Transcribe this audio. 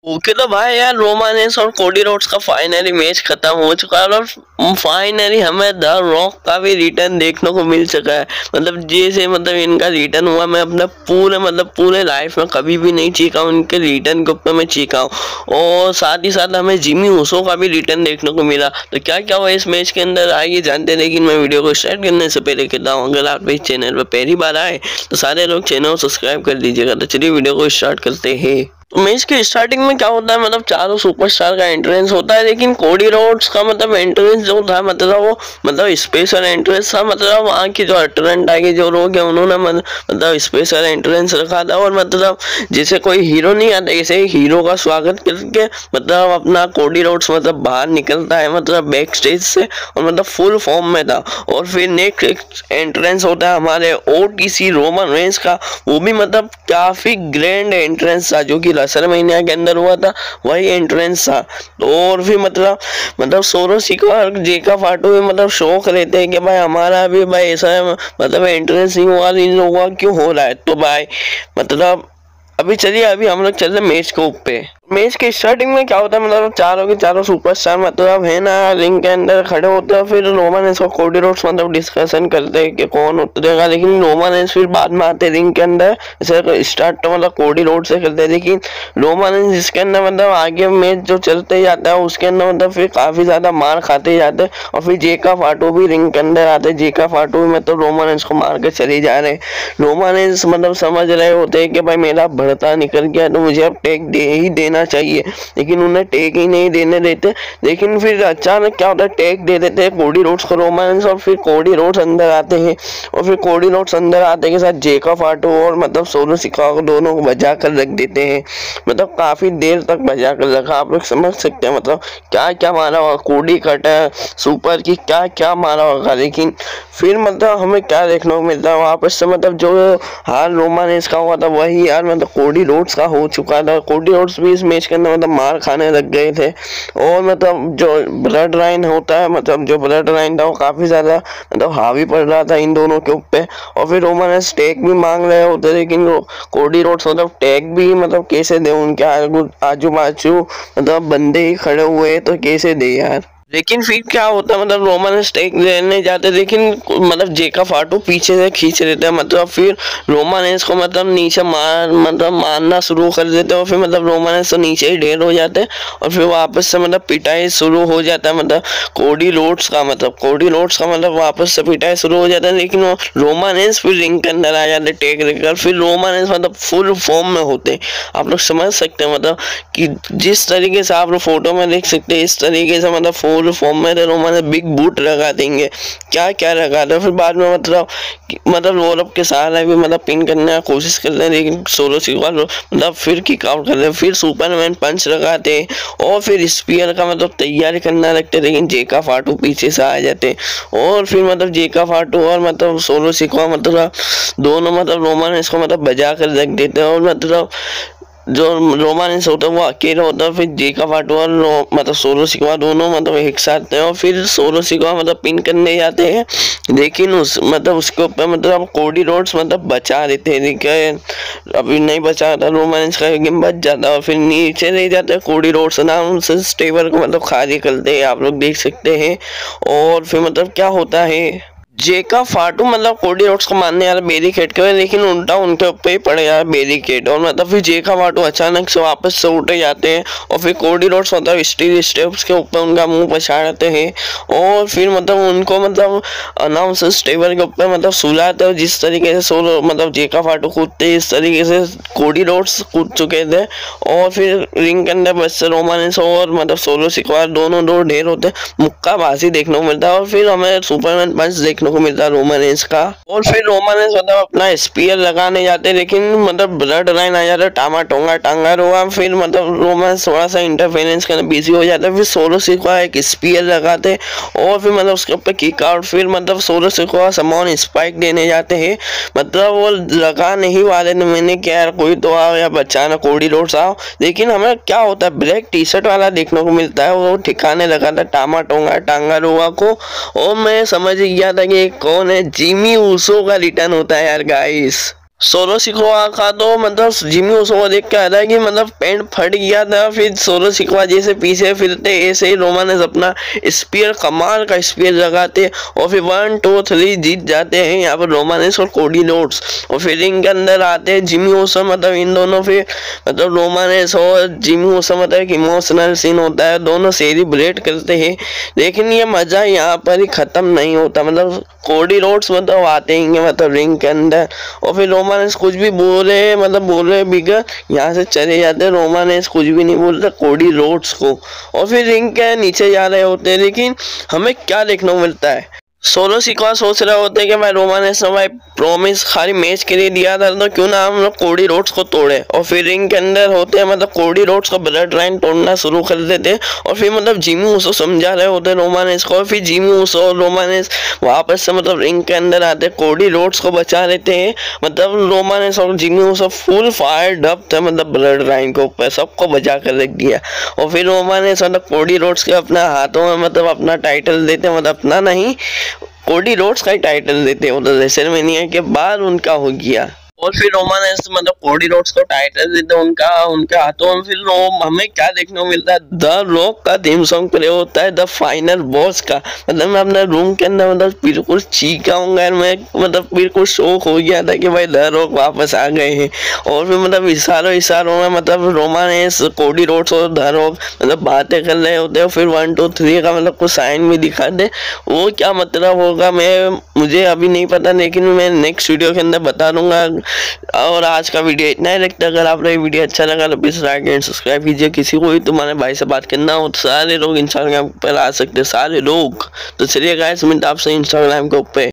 Okay तो भाई यार, रोमानेस और कोडी रोड्स का फाइनली मैच खत्म हो चुका है और फाइनली हमें द रॉक का भी रिटर्न देखने को मिल चुका है। मतलब जैसे इनका रिटर्न हुआ, मैं अपना पूरे लाइफ में कभी भी नहीं चीखा उनके रिटर्न के ऊपर मैं चीखा हूँ। और साथ ही साथ हमें जिमी ऊसो का भी रिटर्न देखने को मिला। तो क्या क्या हुआ इस मैच के अंदर आइए जानते हैं। लेकिन मैं वीडियो को स्टार्ट करने से पहले कहता हूँ, अगर आप इस चैनल पर पहली बार आए तो सारे लोग चैनल को सब्सक्राइब कर दीजिएगा। तो चलिए वीडियो को स्टार्ट करते हैं। तो मैच के स्टार्टिंग में क्या होता है, चारों सुपरस्टार का एंट्रेंस होता है। लेकिन कोडी रोड्स का एंट्रेंस जो था वो स्पेशल एंट्रेंस था। वहाँ की जो अटरेंट आगे जो लोग हैं उन्होंने स्पेशल एंट्रेंस रखा था। और जैसे कोई हीरो नहीं आता, ऐसे ही हीरो का स्वागत करके अपना कोडी रोड्स बाहर निकलता है बैक स्टेज से, और फुल फॉर्म में था। और फिर नेक्स्ट एंट्रेंस होता है हमारे ओटीसी रोमन रेंस का। वो भी काफी ग्रैंड एंट्रेंस था, जो कि रेसलमेनिया के अंदर हुआ था, वही एंट्रेंस था। और फिर सोलो सिका और जेका फाटू भी शौक रहते हैं कि भाई हमारा भी भाई ऐसा एंट्रेंस नहीं हुआ, इन लोगों का क्यों हो रहा है। तो भाई अभी चलिए, अभी हम लोग चल रहे मैच के ऊपर। मैच के स्टार्टिंग में क्या होता है, चारों के चारों सुपरस्टार है ना रिंग के अंदर खड़े होते हैं। फिर रोमन रेंस और कोडी रोड्स डिस्कशन करते हैं कि कौन उतरेगा। लेकिन रोमन रेंस फिर बाद में आते रिंग के अंदर। जैसे स्टार्ट तो कोडी रोड्स से करते हैं, लेकिन रोमन रेंस जिसके अंदर आगे मैच जो चलते जाता है उसके अंदर फिर काफी ज्यादा मार खाते जाते हैं। और फिर जेका फाटू भी रिंग के अंदर आते। जेका फाटू में रोमन रेंस को मार के चले जा रहे। रोमन रेंस समझ रहे होते हैं कि भाई मेरा भड़ता निकल गया तो मुझे अब टेक दे ही देना चाहिए, लेकिन उन्हें टेक ही नहीं देने देते। लेकिन फिर अचानक क्या होता है, टेक दे देते हैं कोडी रोड्स को रोमन रेंस। और फिर कोडी रोड्स अंदर आते हैं। और फिर कोडी रोड्स अंदर आते के साथ जेका फाटू और सोलो सिका को दोनों को बजा कर रख देते हैं। काफी देर तक बजा कर रखा। आप लोग समझ सकते हैं क्या क्या मारा होगा, कोडी कटर सुपर की क्या क्या मारा होगा। लेकिन फिर हमें क्या देखने को मिलता है, वापस से जो हाल रोमन रेंस का हुआ था वही यार कोडी रोड्स का हो चुका था। कोडी रोड्स भी इस मैच के अंदर मार खाने लग गए थे। और जो ब्लड लाइन होता है, जो ब्लड लाइन था वो काफी ज्यादा हावी पड़ रहा था इन दोनों के ऊपर। और फिर रोमन रेंस टैग भी मांग रहे होते, लेकिन कोडी रोड्स टैग भी कैसे दे, उनके आजू बाजू बंदे ही खड़े हुए तो कैसे दे यार। लेकिन फिर क्या होता है, रोमन रेंस टेक लेने जाते, लेकिन जेका फाटू पीछे से खींच लेते हैं। फिर रोमन रेंस को नीचे मारना शुरू कर देते हैं। और फिर रोमन रेंस तो नीचे ही ढेर हो जाते हैं। और फिर वापस से पिटाई शुरू हो जाता है कोडी रोड्स का वापस से पिटाई शुरू हो जाता है। लेकिन वो रोमन रेंस फिर रिंग के अंदर आ जाते टेक लेकर। फिर रोमन रेंस फुल फॉर्म में होते। आप लोग समझ सकते हैं कि जिस तरीके से आप लोग फोटो में देख सकते हैं, इस तरीके से फुल फॉर्म में रोमन बिग बूट लगा देंगे, क्या क्या लगा दे। फिर बाद में वो लोग के सहारा भी पिन करने की कोशिश करते हैं, लेकिन सोलो सिक्वा फिर किक आउट करते हैं। फिर सुपरमैन पंच लगाते हैं और फिर स्पीयर का तैयारी करना लगते, लेकिन जेका फाटू पीछे से आ जाते। और फिर जेका फाटू और सोलो सिक्वा दोनों रोमन इसको बजा कर रख देते हैं। और जो रोमन रेंस होता है वो अकेला होता है। फिर जेका फाटू और सोलो सिक्वा दोनों एक साथ हैं। और फिर सोलो सिक्वा पिन करने जाते हैं, लेकिन उसके ऊपर कोडी रोड्स बचा देते हैं, लेकिन अभी नहीं बचा था। रोमन रेंस का गेम बच जाता है। और फिर नीचे ले जाते हैं कोडी रोड्स ना, उनसे टेबल को खाली करते हैं, आप लोग देख सकते हैं। और फिर क्या होता है, जेका फाटू कोडी रोड्स को मारने यार बैरिकेड के, लेकिन उल्टा उनके ऊपर ही पड़े यार बैरिकेड। और फिर जेका फाटू अचानक से वापस से उठे जाते हैं। और फिर कोडी रोड्स स्टील स्टेप्स के ऊपर उनका मुंह पछाड़ते हैं। और फिर उनको अनाउंसर्स टेबल के ऊपर सुलाते हैं। जिस तरीके से सोलो जेका फाटू कूदते इस तरीके से कोडी रोड्स कूद चुके थे। और फिर रिंग के अंदर बस रोमन रेंस और सोलो सिक्वा दोनों दो ढेर होते, मुक्काबाजी देखने को मिलता है। और फिर हमें सुपरमैन पंच देखने को मिलता है रोमन रेंस का। और फिर रोमन रेंस अपना स्पीयर लगाने जाते, लेकिन ब्लड लाइन आ जाता है, टामा टोंगा टांगा रोगा। फिर रोमन रेंस थोड़ा सा इंटरफेरेंस करने बिजी हो जाता है। फिर सोलो सिक्वा एक स्पीयर लगाते और फिर उसके ऊपर किक आउट। फिर सोलो सिक्वा समॉन स्पाइक देने जाते हैं। वो लगा नहीं वाले ने, मैंने क्या यार कोई तो आओ या बचाना कोडी रोड्स आओ। लेकिन हमें क्या होता है, ब्लैक टी शर्ट वाला देखने को मिलता है, वो ठिकाने लगा था टामा टोंगा टांगा रोगा को। और मैं समझ गया था कि कौन है, जिमी ऊसो का रिटर्न होता है यार गाइस। सोलो सिकवा का तो मतलब जिमी उसो को देख के आ रहा है कि मतलब पैंट फट गया था, फिर सोलो सिकवा जैसे पीछे फिरते ऐसे ही रोमानेस अपना स्पीयर, कमाल का स्पीयर लगाते और फिर 1 2 3 जीत जाते हैं यहाँ पर रोमानेस और कोडी रोड्स। और फिर रिंग के अंदर आते हैं जिमी उसो, मतलब इन दोनों फिर मतलब रोमानेस और जिमी उसो मतलब एक इमोशनल सीन होता है, दोनों सेलिब्रेट करते हैं। लेकिन ये मजा यहाँ पर ही खत्म नहीं होता, मतलब कोडी रोड्स मतलब आते ही मतलब रिंग के अंदर और फिर रोमानेस कुछ भी बोल रहे बिगर यहाँ से चले जाते। रोमानेस कुछ भी नहीं बोलता कोडी रोड्स को और फिर रिंग के नीचे जा रहे होते हैं। लेकिन हमें क्या देखने को मिलता है, सोलो सिकवा सोच रहे होते कि भाई रोमानेस ने भाई प्रॉमिस खाली मैच के लिए दिया था तो क्यों ना हम लोग कोडी रोड्स को तोड़े। और फिर रिंग के अंदर होते हैं मतलब कोडी रोड्स को ब्लड लाइन तोड़ना शुरू कर देते और फिर मतलब जिमी उसो समझा रहे होते रोमानेस को। फिर जिमी उसो और रोमानेस वापस से मतलब रिंग के अंदर आते, कोडी रोड्स को बचा लेते हैं। मतलब रोमानेस और Jimmy Uso full fire up थे, मतलब ब्लड लाइन के ऊपर सबको बचा कर रख दिया। और फिर रोमानेस मतलब कोडी रोड्स के अपना हाथों में मतलब अपना टाइटल देते, मतलब अपना नहीं कोडी रोड्स का ही टाइटल देते हैं, मतलब रेसलमेनिया के बाद उनका हो गया। और फिर रोमानेस मतलब कोडी रोड्स को टाइटल देते उनके हाथों में। फिर हमें क्या देखने को मिलता है, द रॉक का थीम सॉन्ग प्ले होता है द फाइनल बॉस का। मतलब मैं अपने रूम के अंदर मतलब बिल्कुल चीखा हूँ यार, मैं मतलब बिल्कुल शौक हो गया था कि भाई द रॉक वापस आ गए हैं। और फिर मतलब इशारों में मतलब रोमानेस कोडी रोड्स और द रॉक मतलब बातें कर रहे होते हैं। फिर 1 2 3 का मतलब कुछ साइन भी दिखाते, वो क्या मतलब होगा मुझे अभी नहीं पता, लेकिन मैं नेक्स्ट वीडियो के अंदर बता दूंगा। और आज का वीडियो इतना ही लगता है। अगर आपको ये वीडियो अच्छा लगा तो प्लीज लाइक एंड सब्सक्राइब कीजिए। किसी को भी तुम्हारे भाई से बात करना हो तो सारे लोग इंस्टाग्राम पर आ सकते हैं, सारे लोग। तो चलिए गाइस मिलते हैं आपसे इंस्टाग्राम के ऊपर।